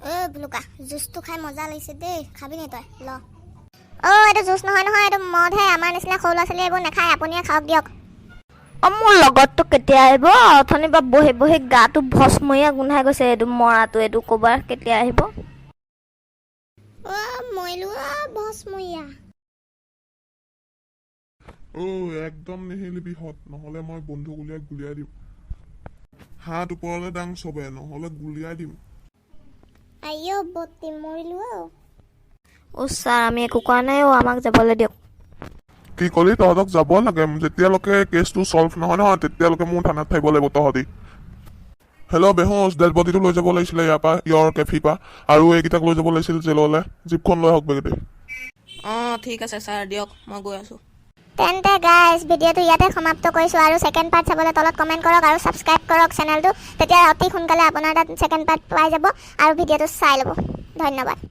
বুলুকা জুচটো খাই মজা লাগিছে দেই খাবি নে তই ল এইটো জুচ নহয় এইটো মদহে আমাৰ নিচিনা সৰু ল'ৰা ছোৱালীয়ে এইবোৰ নাখায় আপুনিয়ে খাওক দিয়ক মোৰ লগতটো কেতিয়া আহিব অথনি বা বহি বহি গাটো ভস্মীয়া গোন্ধাই গৈছে এইটো মৰাটো এইটো ক'বাৰ কেতিয়া আহিব মইলো ভস্মীয়া একদম নেহেলিবি হত নহ'লে মই বন্ধুক গুলিয়াই দিম হাত ওপৰলৈ দাং চবে নহ'লে গুলিয়াই দিম আইও বত্তি মৰিলো ছাৰ আমি একো কোৱা নাই আমাক যাবলৈ দিয়ক কি ক'লি তহঁতক যাব লাগে যেতিয়ালৈকে কেছটো চল্ভ নহয় তেতিয়ালৈকে মোৰ থানাত থাকিব লাগিব তহঁতি হেল্ল' বেহুচ ডেড বডিটো লৈ যাব লাগিছিলে ইয়াৰ পৰা ইয়ৰ কেফিৰ পৰা আৰু এইকেইটাক লৈ যাব লাগিছিল জেললৈ জীপখন লৈ আহক বেগেতে ঠিক আছে ছাৰ দিয়ক মই গৈ আছোঁ তেন্তে গাইজ ভিডিঅ'টো ইয়াতে সমাপ্ত কৰিছোঁ আৰু ছেকেণ্ড পাৰ্ট চাবলৈ তলত কমেণ্ট কৰক আৰু ছাবস্ক্ৰাইব কৰক চেনেলটো তেতিয়া অতি সোনকালে আপোনাৰ তাত ছেকেণ্ড পাৰ্ট পাই যাব আৰু ভিডিঅ'টো চাই ল'ব ধন্যবাদ